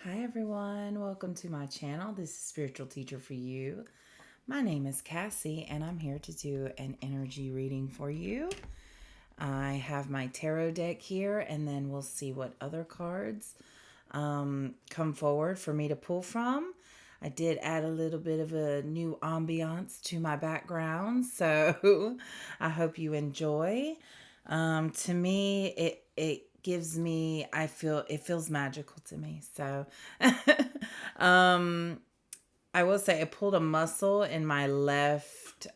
Hi everyone, welcome to my channel. This is Spiritual Teacher for You. My name is Cassie and I'm here to do an energy reading for you. I have my tarot deck here and then we'll see what other cards come forward for me to pull from. I did add a little bit of a new ambiance to my background, so I hope you enjoy. To me, it gives me, I feel it feels magical to me. So, um, I will say I pulled a muscle in my left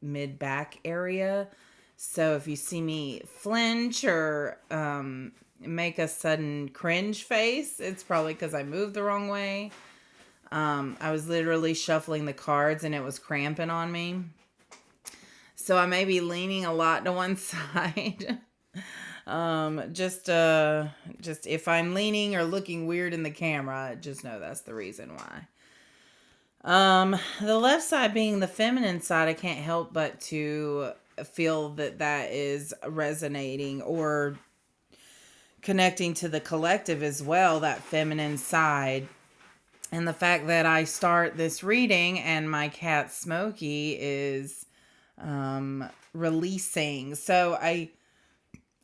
mid back area. So if you see me flinch or make a sudden cringe face, it's probably because I moved the wrong way. I was literally shuffling the cards and it was cramping on me. So I may be leaning a lot to one side. Just if I'm leaning or looking weird in the camera, just know that's the reason why. The left side being the feminine side, I can't help but to feel that is resonating or connecting to the collective as well, that feminine side. And the fact that I start this reading and my cat Smokey is releasing. So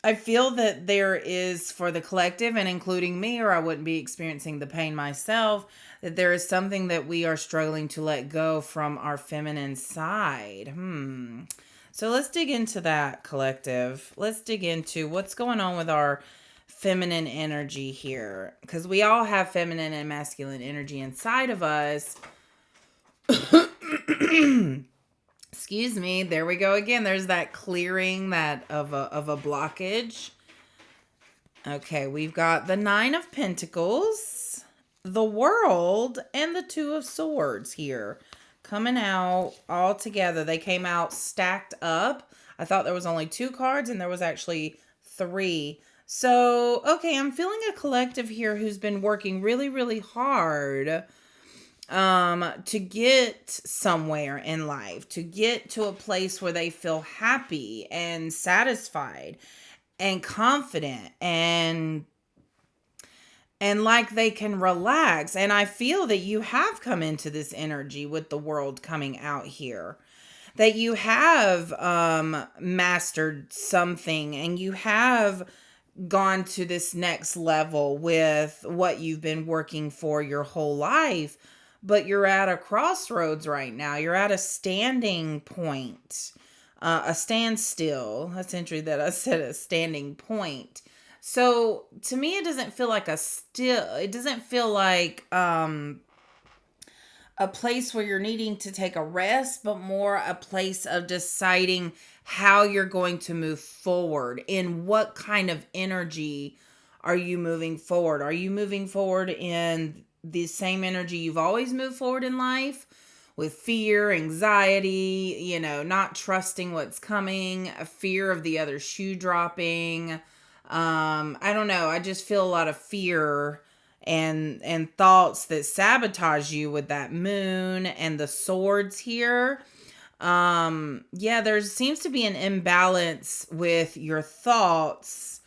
I feel that there is, for the collective and including me, or I wouldn't be experiencing the pain myself, that there is something that we are struggling to let go from our feminine side. So let's dig into that, collective. Let's dig into what's going on with our feminine energy here. Because we all have feminine and masculine energy inside of us. Excuse me, there we go again. There's that clearing that of a blockage. Okay, we've got the Nine of Pentacles, the World, and the Two of Swords here coming out all together. They came out stacked up. I thought there was only two cards and there was actually three. So, okay, I'm feeling a collective here who's been working really, really hard to get somewhere in life, to get to a place where they feel happy and satisfied and confident and like they can relax. And I feel that you have come into this energy with the World coming out here, that you have mastered something and you have gone to this next level with what you've been working for your whole life. But you're at a crossroads right now. You're at a standing point, a standstill. That's interesting that I said a standing point. So to me, it doesn't feel like a still. It doesn't feel like a place where you're needing to take a rest, but more a place of deciding how you're going to move forward. In what kind of energy are you moving forward? Are you moving forward in the same energy you've always moved forward in life? With fear, anxiety, not trusting what's coming, a fear of the other shoe dropping. I don't know. I just feel a lot of fear and thoughts that sabotage you with that moon and the swords here. Yeah, there seems to be an imbalance with your thoughts,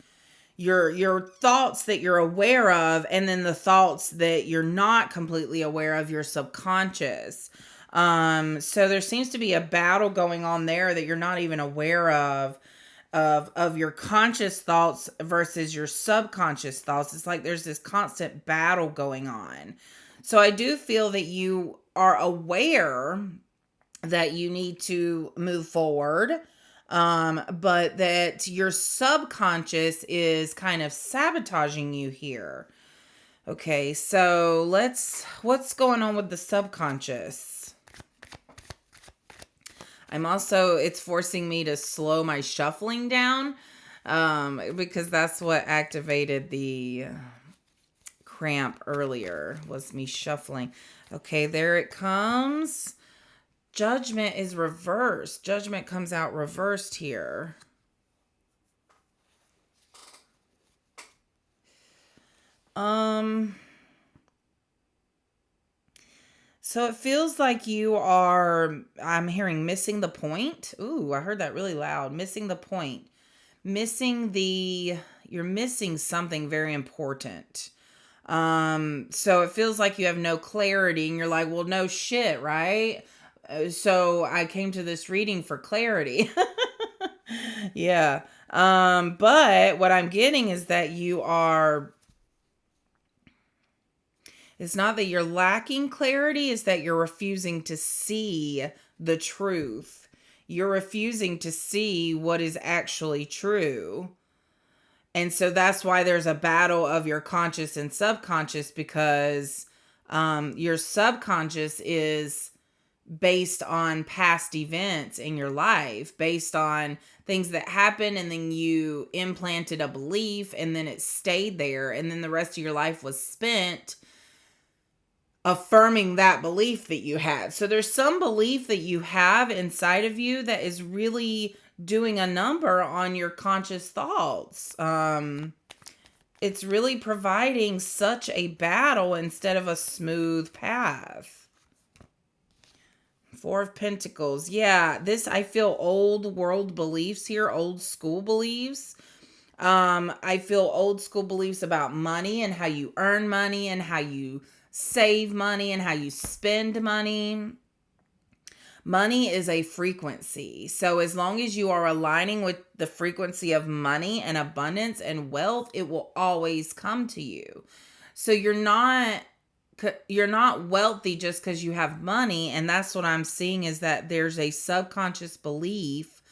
your thoughts that you're aware of, and then the thoughts that you're not completely aware of, your subconscious. So there seems to be a battle going on there that you're not even aware of your conscious thoughts versus your subconscious thoughts. It's like there's this constant battle going on. So I do feel that you are aware that you need to move forward, but that your subconscious is kind of sabotaging you here. Okay, so what's going on with the subconscious? It's forcing me to slow my shuffling down, because that's what activated the cramp earlier, was me shuffling. Okay, there it comes. Judgment is reversed. Judgment comes out reversed here. So it feels like I'm hearing missing the point. Ooh, I heard that really loud. Missing the point. You're missing something very important. So it feels like you have no clarity and you're like, well, no shit, right? So I came to this reading for clarity. Yeah. But what I'm getting is that it's not that you're lacking clarity, it's that you're refusing to see the truth. You're refusing to see what is actually true. And so that's why there's a battle of your conscious and subconscious, because your subconscious is based on past events in your life, based on things that happened, and then you implanted a belief and then it stayed there, and then the rest of your life was spent affirming that belief that you had. So there's some belief that you have inside of you that is really doing a number on your conscious thoughts. It's really providing such a battle instead of a smooth path. Four of Pentacles. Yeah, this, I feel old world beliefs here, old school beliefs. I feel old school beliefs about money and how you earn money and how you save money and how you spend money. Money is a frequency. So as long as you are aligning with the frequency of money and abundance and wealth, it will always come to you. So you're not wealthy just because you have money. And that's what I'm seeing, is that there's a subconscious belief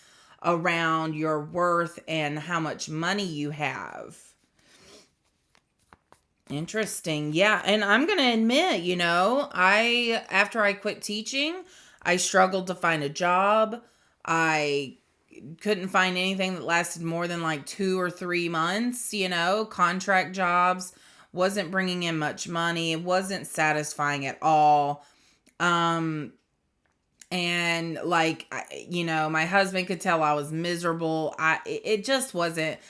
around your worth and how much money you have. Interesting. Yeah. And I'm going to admit, after I quit teaching, I struggled to find a job. I couldn't find anything that lasted more than like 2 or 3 months, contract jobs, wasn't bringing in much money. It wasn't satisfying at all. And like, my husband could tell I was miserable. It just wasn't.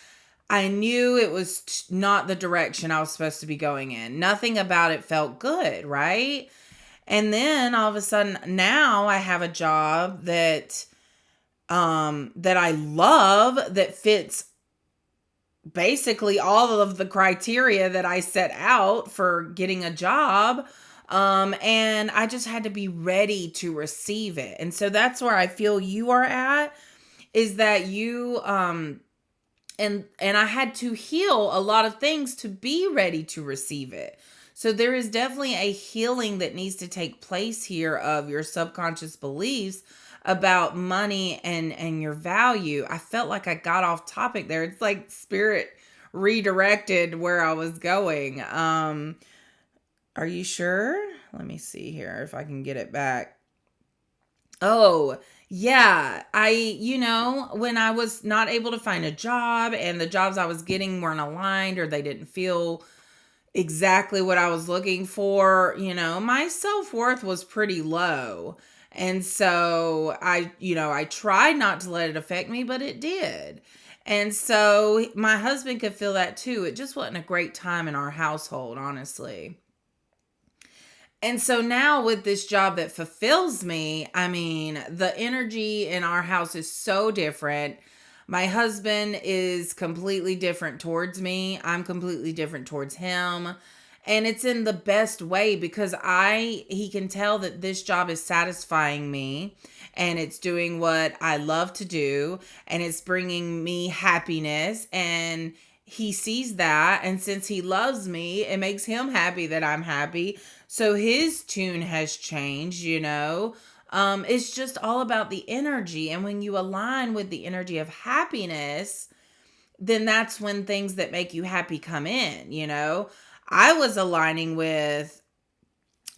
I knew it was not the direction I was supposed to be going in. Nothing about it felt good, right? And then all of a sudden, now I have a job that I love, that fits basically all of the criteria that I set out for getting a job. And I just had to be ready to receive it. And so that's where I feel you are at, is that you and I had to heal a lot of things to be ready to receive it. So there is definitely a healing that needs to take place here of your subconscious beliefs about money and your value. I felt like I got off topic there. It's like spirit redirected where I was going. Are you sure? Let me see here if I can get it back. Oh, yeah. When I was not able to find a job and the jobs I was getting weren't aligned, or they didn't feel exactly what I was looking for, my self-worth was pretty low. And so I tried not to let it affect me, but it did. And so my husband could feel that too. It just wasn't a great time in our household, honestly. And so now with this job that fulfills me, I mean, the energy in our house is so different. My husband is completely different towards me. I'm completely different towards him. And it's in the best way, because he can tell that this job is satisfying me and it's doing what I love to do and it's bringing me happiness, and he sees that, and since he loves me, it makes him happy that I'm happy. So his tune has changed. It's just all about the energy. And when you align with the energy of happiness, then that's when things that make you happy come in. I was aligning with,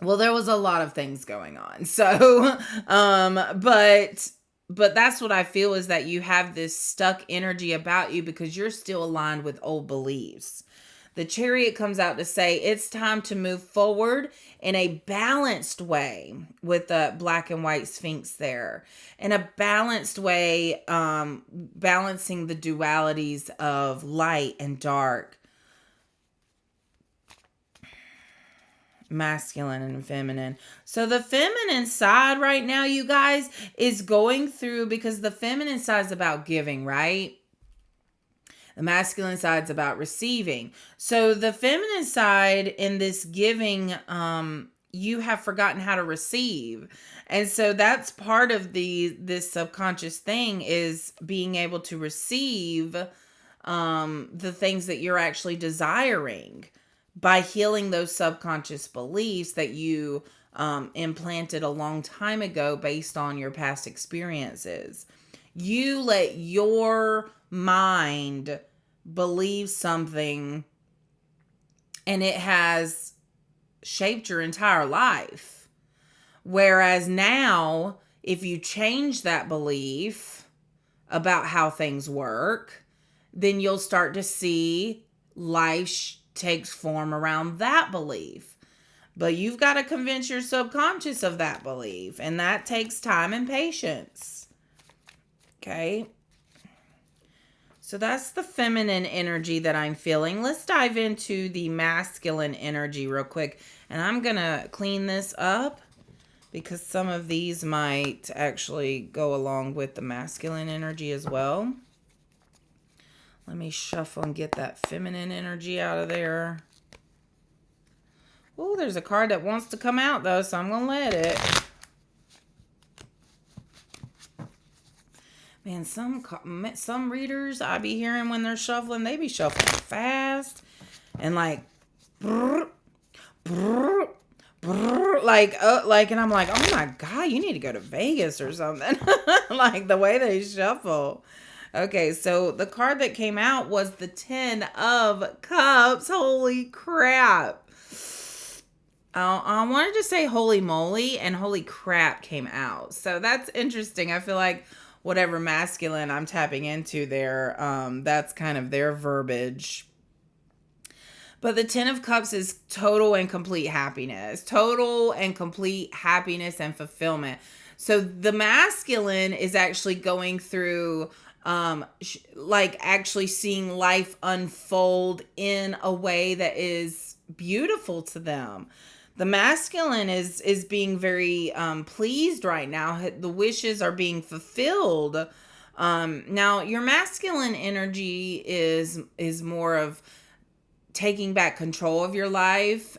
well, there was a lot of things going on. So, but that's what I feel, is that you have this stuck energy about you because you're still aligned with old beliefs. The Chariot comes out to say it's time to move forward in a balanced way, with the black and white Sphinx there. In a balanced way, balancing the dualities of light and dark, masculine and feminine. So the feminine side right now, you guys, is going through, because the feminine side is about giving, right? The masculine side's about receiving. So the feminine side in this giving, you have forgotten how to receive. And so that's part of this subconscious thing, is being able to receive the things that you're actually desiring by healing those subconscious beliefs that you implanted a long time ago based on your past experiences. You let your mind believe something, and it has shaped your entire life. Whereas now, if you change that belief about how things work, then you'll start to see life takes form around that belief. But you've got to convince your subconscious of that belief, and that takes time and patience. Okay? So that's the feminine energy that I'm feeling. Let's dive into the masculine energy real quick. And I'm going to clean this up because some of these might actually go along with the masculine energy as well. Let me shuffle and get that feminine energy out of there. Oh, there's a card that wants to come out, though, so I'm going to let it. Man, some readers I be hearing when they're shuffling, they be shuffling fast and like, brr, brr, brr, like, and I'm like, oh my God, you need to go to Vegas or something. Like the way they shuffle. Okay, so the card that came out was the 10 of Cups. Holy crap. I wanted to say holy moly, and holy crap came out. So that's interesting. I feel like whatever masculine I'm tapping into there, that's kind of their verbiage. But the 10 of Cups is total and complete happiness. Total and complete happiness and fulfillment. So the masculine is actually going through like actually seeing life unfold in a way that is beautiful to them. The masculine is being very pleased right now. The wishes are being fulfilled. Now your masculine energy is more of taking back control of your life,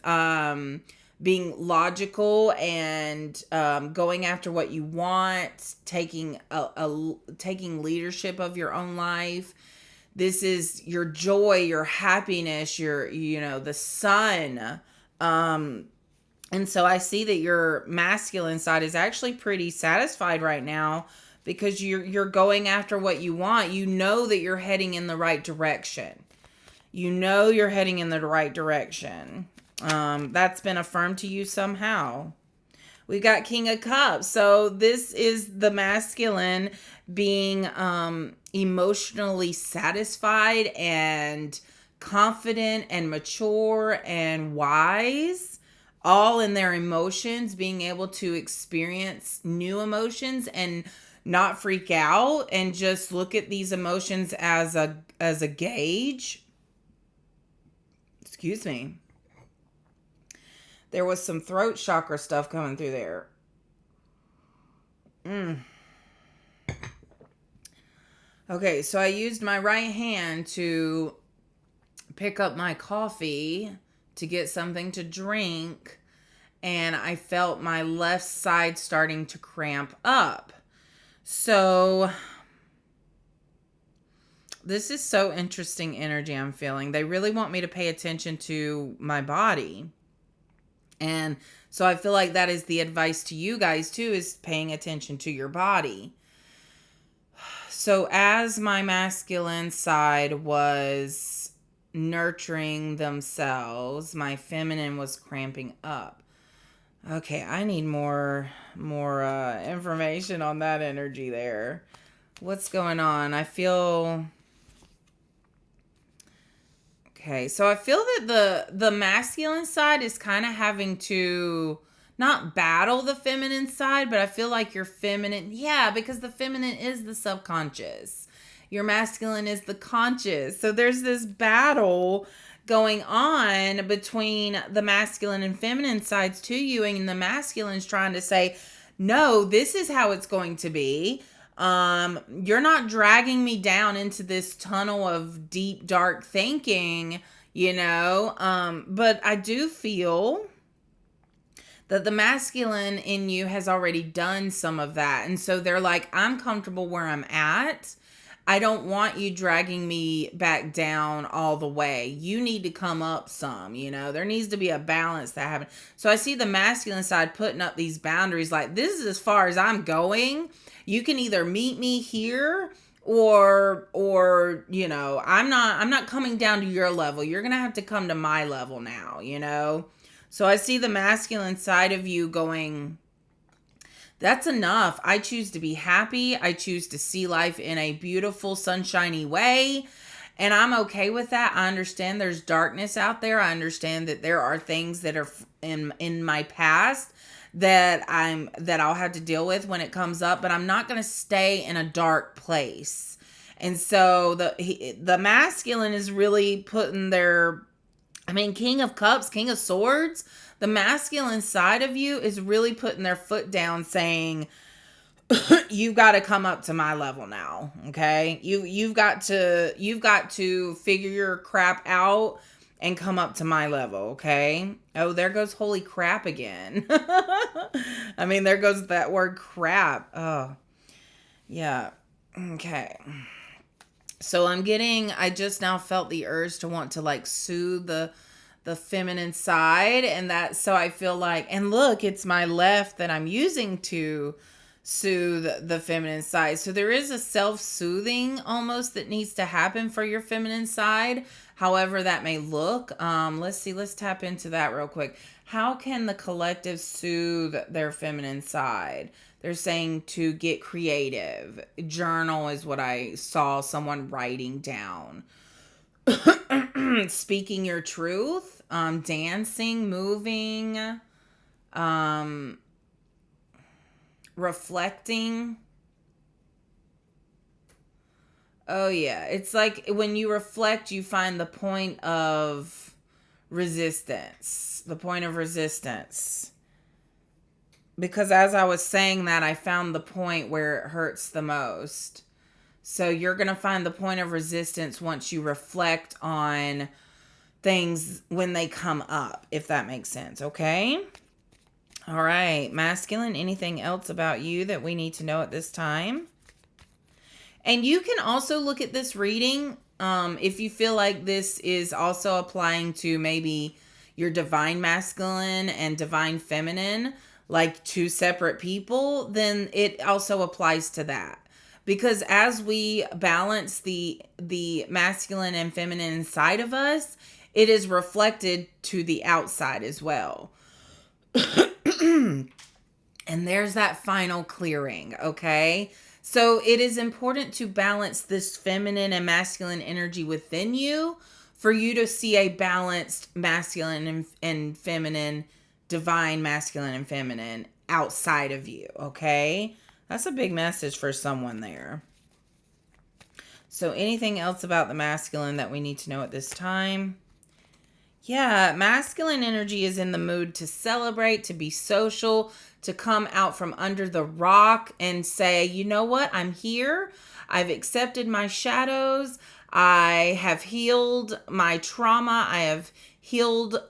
being logical and going after what you want, taking taking leadership of your own life. This is your joy, your happiness, your the sun. And so I see that your masculine side is actually pretty satisfied right now because you're going after what you want. You know that you're heading in the right direction. You know you're heading in the right direction. That's been affirmed to you somehow. We got King of Cups. So this is the masculine being emotionally satisfied and confident and mature and wise, all in their emotions, being able to experience new emotions and not freak out and just look at these emotions as a gauge. Excuse me. There was some throat chakra stuff coming through there. Okay, so I used my right hand to pick up my coffee to get something to drink, and I felt my left side starting to cramp up. So this is so interesting energy I'm feeling. They really want me to pay attention to my body. And so I feel like that is the advice to you guys too, is paying attention to your body. So as my masculine side was nurturing themselves, my feminine was cramping up. Okay, I need more information on that energy there. What's going on? I feel... Okay, so I feel that the masculine side is kind of having to not battle the feminine side, but I feel like your feminine, because the feminine is the subconscious. Your masculine is the conscious. So there's this battle going on between the masculine and feminine sides to you, and the masculine's trying to say, no, this is how it's going to be. You're not dragging me down into this tunnel of deep, dark thinking, but I do feel that the masculine in you has already done some of that. And so they're like, I'm comfortable where I'm at. I don't want you dragging me back down all the way. You need to come up some, There needs to be a balance that happens. So I see the masculine side putting up these boundaries like, this is as far as I'm going. You can either meet me here or I'm not coming down to your level. You're going to have to come to my level now. So I see the masculine side of you going, that's enough. I choose to be happy. I choose to see life in a beautiful, sunshiny way. And I'm okay with that. I understand there's darkness out there. I understand that there are things that are in my past that I'll have to deal with when it comes up, but I'm not going to stay in a dark place. And so the masculine is really putting King of Cups, King of Swords, the masculine side of you is really putting their foot down saying, you've got to come up to my level now. Okay. You've got to figure your crap out and come up to my level. Okay. Oh, there goes holy crap again. There goes that word crap. Oh yeah. Okay. So I just now felt the urge to want to like soothe the feminine side, so I feel like, and look, it's my left that I'm using to soothe the feminine side. So there is a self-soothing almost that needs to happen for your feminine side, however that may look. Let's tap into that real quick. How can the collective soothe their feminine side? They're saying to get creative. Journal is what I saw someone writing down. Speaking your truth, dancing, moving, reflecting. Oh yeah, it's like when you reflect, you find the point of resistance. Because as I was saying that, I found the point where it hurts the most. So you're going to find the point of resistance once you reflect on things when they come up, if that makes sense, okay? All right, masculine, anything else about you that we need to know at this time? And you can also look at this reading if you feel like this is also applying to maybe your divine masculine and divine feminine, like two separate people, then it also applies to that. Because as we balance the masculine and feminine inside of us, it is reflected to the outside as well. And there's that final clearing, okay? So it is important to balance this feminine and masculine energy within you for you to see a balanced masculine and feminine, divine masculine and feminine outside of you, okay? That's a big message for someone there. So anything else about the masculine that we need to know at this time? Yeah, masculine energy is in the mood to celebrate, to be social, to come out from under the rock and say, you know what? I'm here. I've accepted my shadows. I have healed my trauma. I have healed,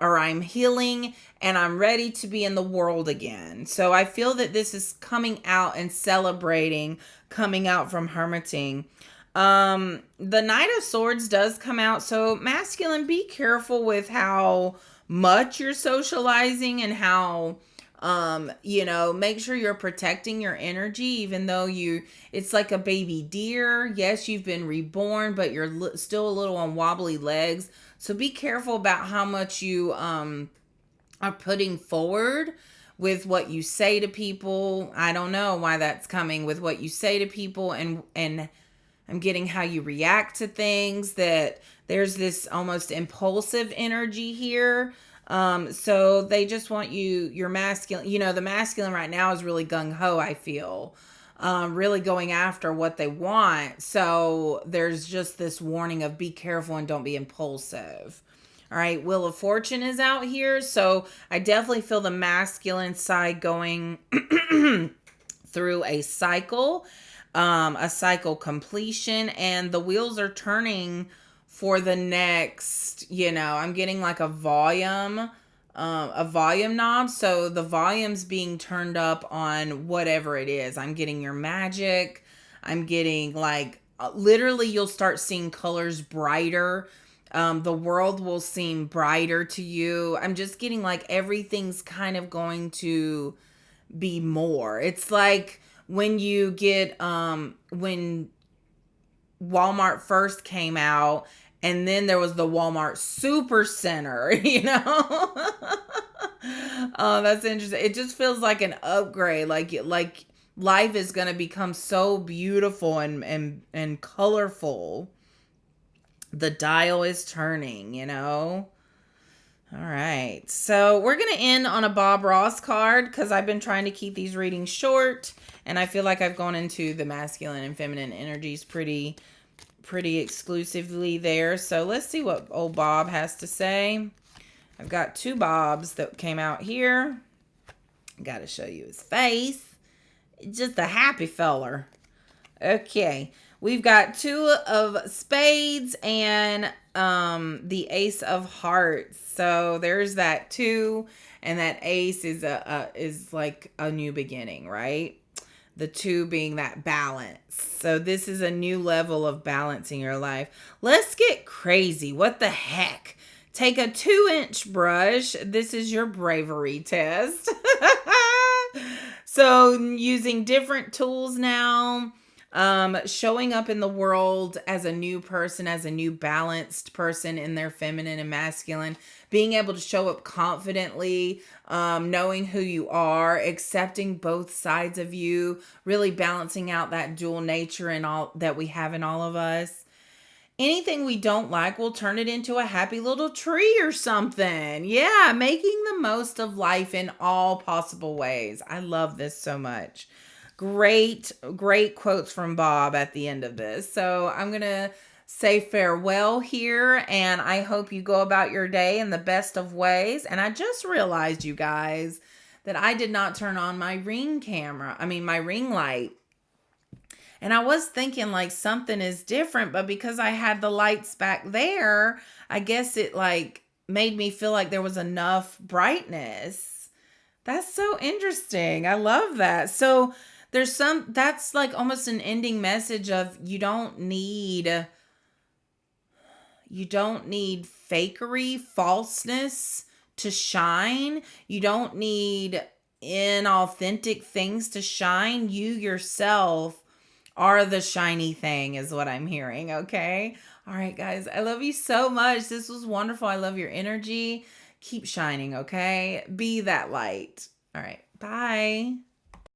I'm healing, and I'm ready to be in the world again. So I feel that this is coming out and celebrating, coming out from hermiting. The Knight of Swords does come out. So masculine, be careful with how much you're socializing and how, make sure you're protecting your energy, even though it's like a baby deer. Yes, you've been reborn, but you're still a little on wobbly legs. So be careful about how much you, are putting forward with what you say to people. I don't know why that's coming with what you say to people, and I'm getting how you react to things, that there's this almost impulsive energy here. So they just want your masculine, the masculine right now is really gung-ho, I feel, really going after what they want. So there's just this warning of be careful and don't be impulsive. All right, Wheel of Fortune is out here. So I definitely feel the masculine side going through a cycle completion, and the wheels are turning for the next, I'm getting like a volume knob. So the volume's being turned up on whatever it is. I'm getting your magic. I'm getting like literally you'll start seeing colors brighter. The world will seem brighter to you. I'm just getting like everything's kind of going to be more. It's like when you get when Walmart first came out, and then there was the Walmart Super Center, Oh, that's interesting. It just feels like an upgrade. Like life is going to become so beautiful and colorful. The dial is turning. All right. So we're going to end on a Bob Ross card because I've been trying to keep these readings short, and I feel like I've gone into the masculine and feminine energies pretty exclusively there. So let's see what old Bob has to say. I've got two Bobs that came out here. Got to show you his face. Just a happy feller. Okay. We've got two of spades and the ace of hearts. So there's that two, and that ace is like a new beginning, right? The two being that balance. So this is a new level of balance in your life. Let's get crazy. What the heck? Take a 2-inch brush. This is your bravery test. So using different tools now, showing up in the world as a new person, as a new balanced person in their feminine and masculine, being able to show up confidently, knowing who you are, accepting both sides of you, really balancing out that dual nature and all that we have in all of us. Anything we don't like, we'll turn it into a happy little tree or something. Yeah, making the most of life in all possible ways. I love this so much. Great quotes from Bob at the end of this. So I'm going to say farewell here, and I hope you go about your day in the best of ways. And I just realized, you guys, that I did not turn on my ring light. And I was thinking like something is different, but because I had the lights back there, I guess it like made me feel like there was enough brightness. That's so interesting. I love that. So that's like almost an ending message of you don't need fakery, falseness to shine. You don't need inauthentic things to shine. You yourself are the shiny thing, is what I'm hearing. Okay. All right, guys. I love you so much. This was wonderful. I love your energy. Keep shining. Okay. Be that light. All right. Bye.